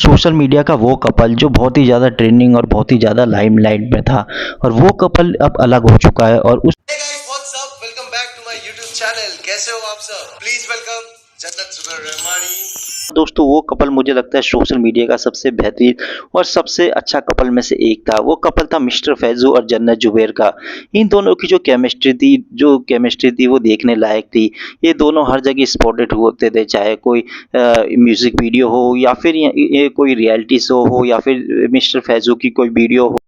Social media का वो couple जो बहुत ही ज़्यादा ट्रेंडिंग और बहुत ही ज़्यादा लाइमलाइट में था और वो कपल अब अलग हो चुका है और उस Hey guys, what's up? Welcome back to my YouTube channel. कैसे हो आप सब? Please welcome जन्नत जुबैर रहमानी। दोस्तों वो कपल मुझे लगता है सोशल मीडिया का सबसे बेहतरीन और सबसे अच्छा कपल में से एक था। वो कपल था मिस्टर फैज़ू और जन्नत जुबैर का। इन दोनों की जो केमिस्ट्री थी वो देखने लायक थी। ये दोनों हर जगह स्पॉटेड होते थे, चाहे कोई म्यूज़िक वीडियो हो या फिर ये कोई रियलिटी शो हो या फिर मिस्टर फैज़ू की कोई वीडियो हो।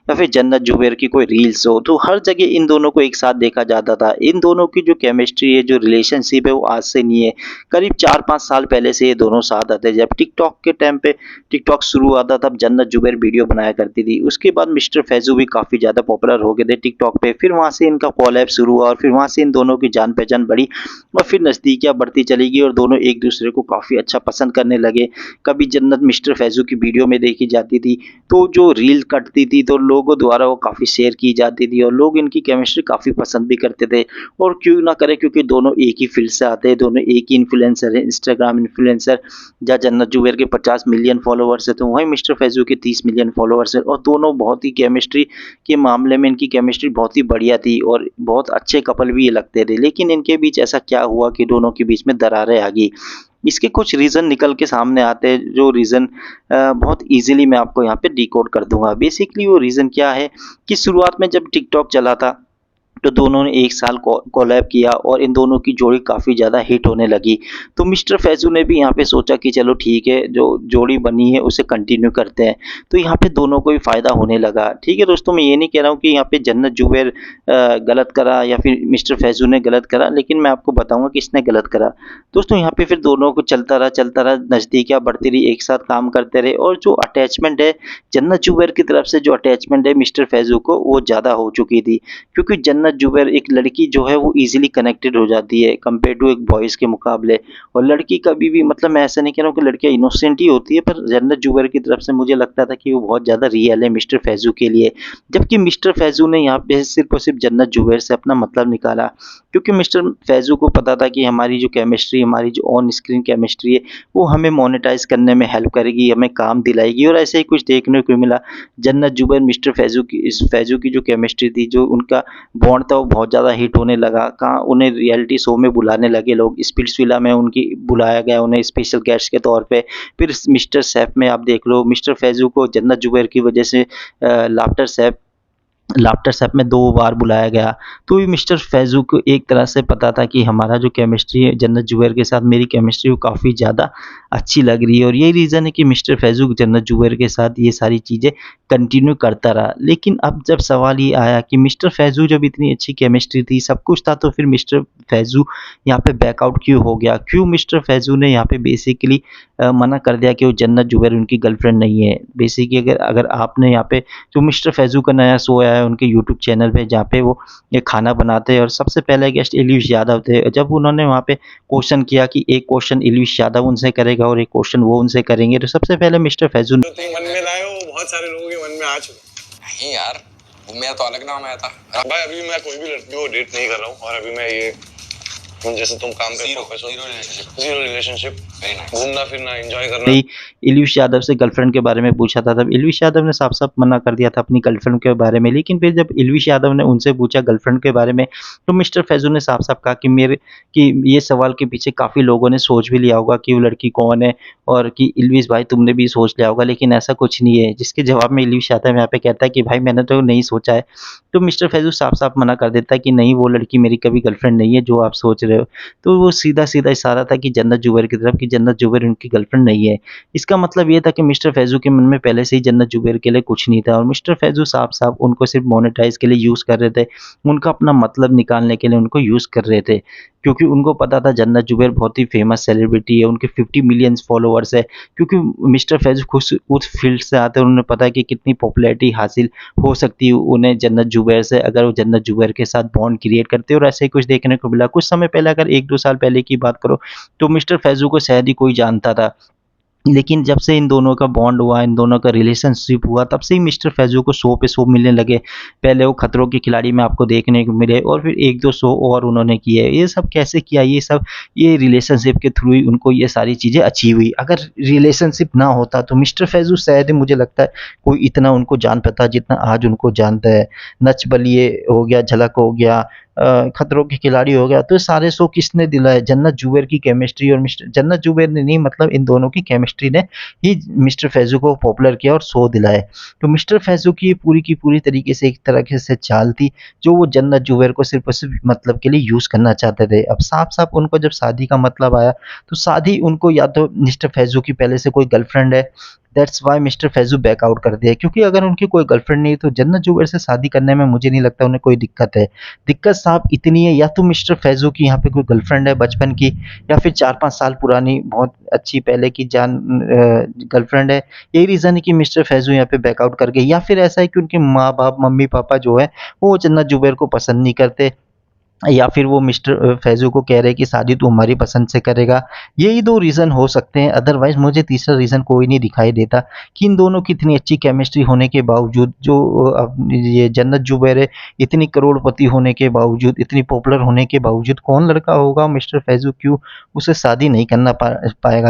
या फिर जन्नत जुबैर की कोई रील्स हो, तो हर जगह इन दोनों को एक साथ देखा जाता था। इन दोनों की जो केमिस्ट्री है, जो रिलेशनशिप है, वो आज से नहीं है। करीब 4-5 साल पहले से ये दोनों साथ आते। जब टिकटॉक के टाइम पे टिकटॉक शुरू हुआ था, तब जन्नत जुबैर वीडियो बनाया करती थी। उसके बाद मिस्टर फैज़ू भी काफ़ी ज़्यादा पॉपुलर हो गए थे टिकटॉक पे। फिर वहाँ से इनका कोलैब शुरू हुआ और फिर वहाँ से इन दोनों की जान-पहचान बढ़ी और फिर नज़दीकियाँ बढ़ती चली गई और दोनों एक-दूसरे को काफ़ी अच्छा पसंद करने लगे। कभी जन्नत मिस्टर फैज़ू की वीडियो में देखी जाती थी, तो जो रील कटती थी तो लोगों द्वारा वो काफ़ी शेयर की जाती थी और लोग इनकी केमिस्ट्री काफ़ी पसंद भी करते थे। और क्यों ना करें, क्योंकि दोनों एक ही फ़ील्ड से आते हैं, दोनों एक ही इन्फ्लुएंसर हैं, इंस्टाग्राम इन्फ्लुएंसर। जहाँ जन्नत जुबैर के 50 मिलियन फॉलोवर्स हैं, तो वहीं मिस्टर फैज़ू के 30 मिलियन फॉलोवर्स हैं और दोनों बहुत ही केमिस्ट्री के मामले में इनकी केमिस्ट्री बहुत ही बढ़िया थी और बहुत अच्छे कपल भी ये लगते थे। लेकिन इनके बीच ऐसा क्या हुआ कि दोनों के बीच में दरारें आ गई? इसके कुछ रीज़न निकल के सामने आते हैं, जो रीज़न बहुत ईज़िली मैं आपको यहाँ पे डिकोड कर दूँगा। बेसिकली वो रीज़न क्या है कि शुरुआत में जब टिकटॉक चला था, तो दोनों ने 1 साल कोलैब किया और इन दोनों की जोड़ी काफ़ी ज़्यादा हिट होने लगी। तो मिस्टर फैज़ू ने भी यहाँ पे सोचा कि चलो ठीक है, जो जोड़ी बनी है उसे कंटिन्यू करते हैं। तो यहाँ पे दोनों को ही फ़ायदा होने लगा। ठीक है दोस्तों, मैं ये नहीं कह रहा हूँ कि यहाँ पे जन्नत जुबैर गलत करा या फिर मिस्टर फैज़ू ने गलत करा, लेकिन मैं आपको बताऊँगा किसने गलत करा। दोस्तों यहाँ पे फिर दोनों को चलता रहा, नज़दीकियाँ बढ़ती रही, एक साथ काम करते रहे और जो अटैचमेंट है, जन्नत जुबैर की तरफ से जो अटैचमेंट है मिस्टर फैज़ू को, वो ज़्यादा हो चुकी थी। क्योंकि जन्नत जुबैर एक लड़की जो है वो ईज़िली कनेक्टेड हो जाती है कंपेयर टू एक बॉयज़ के मुकाबले। और लड़की कभी भी, मतलब मैं ऐसा नहीं कह रहा हूँ कि लड़कियाँ इनोसेंट ही होती है, पर जन्नत जुबैर की तरफ से मुझे लगता था कि वो बहुत ज़्यादा रियल है मिस्टर फैज़ू के लिए। जबकि मिस्टर फैज़ू ने यहाँ पे सिर्फ़ और सिर्फ़ जन्नत जुबैर से अपना मतलब निकाला, क्योंकि मिस्टर फैज़ू को पता था कि हमारी जो केमिस्ट्री, हमारी जो ऑन स्क्रीन केमिस्ट्री है, वो हमें मोनेटाइज़ करने में हेल्प करेगी, हमें काम दिलाएगी और ऐसे ही कुछ देखने को मिला। जन्नत जुबैर मिस्टर फैज़ू की जो केमिस्ट्री थी, जो उनका बॉन्ड था, वो बहुत ज़्यादा हिट होने लगा। कहाँ उन्हें रियलिटी शो में बुलाने लगे लोग, स्पिट्सविला में उनकी बुलाया गया उन्हें स्पेशल गेस्ट के तौर पे। फिर मिस्टर शेफ़ में आप देख लो, मिस्टर फैज़ू को जन्नत जुबैर की वजह से लाफ्टर शेफ़ में 2 बार बुलाया गया। तो ये मिस्टर फैज़ू को एक तरह से पता था कि हमारा जो केमिस्ट्री है जन्नत जुबैर के साथ, मेरी केमिस्ट्री वो काफ़ी ज़्यादा अच्छी लग रही है और यही रीज़न है कि मिस्टर फैज़ू जन्नत जुबैर के साथ ये सारी चीज़ें कंटिन्यू करता रहा। लेकिन अब जब सवाल ये आया कि मिस्टर फैज़ू जब इतनी अच्छी केमिस्ट्री थी, सब कुछ था, तो फिर मिस्टर फैज़ू यहाँ पे बैकआउट क्यों हो गया? क्यों मिस्टर फैज़ू ने यहाँ पे बेसिकली मना कर दिया कि वो जन्नत जुबैर उनकी गर्लफ्रेंड नहीं है? बेसिकली अगर अगर आपने यहाँ पे, जो मिस्टर फैज़ू का नया शो आया है उनके यूट्यूब चैनल पे, जहाँ पे वो ये खाना बनाते हैं और सबसे पहले गेस्ट इल्यूश यादव थे। जब उन्होंने वहाँ पे क्वेश्चन किया कि एक क्वेश्चन इल्यूश यादव उनसे करेगा और एक क्वेश्चन वो उनसे करेंगे, तो सबसे पहले मिस्टर फैज़ू जो तुम मन में लाए हो वो बहुत सारे लोगों के मन में आ चुका। नहीं यार, वो मेरा तो अलग नाम आया था। भाई अभी मैं कोई भी लड़की को डेट नहीं कर रहा हूँ और अभी मैं ये जैसे तुम काम पे फोकस हो, जीरो रिलेशनशिप, घूमना फिरना एंजॉय करना। ही इल्यूश यादव से गर्लफ्रेंड के बारे में पूछा था, तब इल्यूश यादव ने साफ-साफ मना कर दिया था अपनी गर्लफ्रेंड के बारे में। लेकिन फिर जब इल्यूश यादव ने उनसे पूछा गर्लफ्रेंड के बारे में, तो मिस्टर फैज़ू ने साफ-साफ कहा कि ये सवाल के पीछे काफ़ी लोगों ने सोच भी लिया होगा कि वो लड़की कौन है और कि इल्यूश भाई तुमने भी सोच लिया होगा, लेकिन ऐसा कुछ नहीं है। जिसके जवाब में इल्यूश यादव यहाँ पे कहता है कि भाई मैंने तो नहीं सोचा है। तो मिस्टर फैज़ू साफ-साफ मना कर देता है कि नहीं, वो लड़की मेरी कभी गर्लफ्रेंड नहीं है जो आप सोच रहे हो। तो वो सीधा-सीधा इशारा था कि जन्नत जुबैर की तरफ, कि जन्नत जुबैर उनकी गर्लफ्रेंड नहीं है। इसका मतलब ये था कि मिस्टर फैज़ू के मन में पहले से ही जन्नत जुबैर के लिए कुछ नहीं था और मिस्टर फैज़ू साफ-साफ उनको सिर्फ़ मोनेटाइज़ के लिए यूज़ कर रहे थे। उनका अपना मतलब निकालने के लिए उनको यूज़ कर रहे थे। क्योंकि उनको पता था जन्नत जुबैर बहुत ही फ़ेमस सेलिब्रिटी है, उनके 50 मिलियंस फॉलोवर्स है। क्योंकि मिस्टर फैज़ू खुद उस फ़ील्ड से आते हैं, उन्हें पता है कि कितनी पॉपुलैरिटी हासिल हो सकती है उन्हें जन्नत जुबैर से, अगर वो जन्नत जुबैर के साथ बॉन्ड क्रिएट करते हैं और ऐसे ही कुछ देखने को मिला। कुछ समय पहले, अगर 1-2 साल पहले की बात करो, तो मिस्टर फैज़ू को शायद ही कोई जानता था। लेकिन जब से इन दोनों का बॉन्ड हुआ, इन दोनों का रिलेशनशिप हुआ, तब से ही मिस्टर फैज़ू को शो पे शो मिलने लगे। पहले वो खतरों के खिलाड़ी में आपको देखने को मिले और फिर 1-2 शो और उन्होंने किए। ये सब कैसे किया? ये सब ये रिलेशनशिप के थ्रू ही उनको ये सारी चीज़ें अचीव हुई। अगर रिलेशनशिप ना होता तो मिस्टर फैज़ू शायद ही मुझे लगता है कोई इतना उनको जान पाता जितना आज उनको जानता है। नच बलिए हो गया, झलक हो गया, खतरों के खिलाड़ी हो गया, तो ये सारे शो किसने दिलाए? जन्नत जुबैर की केमिस्ट्री और मिस्टर जन्नत जुबैर ने नहीं, मतलब इन दोनों की केमिस्ट्री ने ही मिस्टर फैज़ू को पॉपुलर किया और शो दिलाए। तो मिस्टर फैज़ू की ये पूरी तरीके से एक तरह से चाल थी, जो वो जन्नत जुबैर को सिर्फ़ और सिर्फ़ मतलब के लिए यूज़ करना चाहते थे। अब साफ-साफ उनको जब शादी का मतलब आया, तो शादी उनको या तो मिस्टर फैज़ू की पहले से कोई गर्लफ्रेंड है, that's why mister Faizu back out कर दिया, क्योंकि अगर उनकी कोई गर्लफ्रेंड नहीं है, तो जन्नत जुबैर से शादी करने में मुझे नहीं लगता उन्हें कोई दिक्कत है। दिक्कत साहब इतनी है, या तो मिस्टर फैज़ू की यहाँ पे कोई गर्लफ्रेंड है बचपन की, या फिर 4-5 साल पुरानी बहुत अच्छी पहले की गर्लफ्रेंड है। यही रीज़न है कि मिस्टर फैज़ू यहाँ पे बैक आउट कर गए, या फिर ऐसा है कि उनके माँ-बाप, मम्मी-पापा जो है, वो जन्नत जुबैर को पसंद नहीं करते, या फिर वो मिस्टर फैज़ू को कह रहे हैं कि शादी तू हमारी पसंद से करेगा। यही 2 रीज़न हो सकते हैं, अदरवाइज़ मुझे तीसरा रीज़न कोई नहीं दिखाई देता कि इन दोनों की इतनी अच्छी केमिस्ट्री होने के बावजूद, जो ये जन्नत जुबैर है, इतनी करोड़पति होने के बावजूद, इतनी पॉपुलर होने के बावजूद, कौन लड़का होगा मिस्टर फैज़ू, क्यों उसे शादी नहीं करना पाएगा?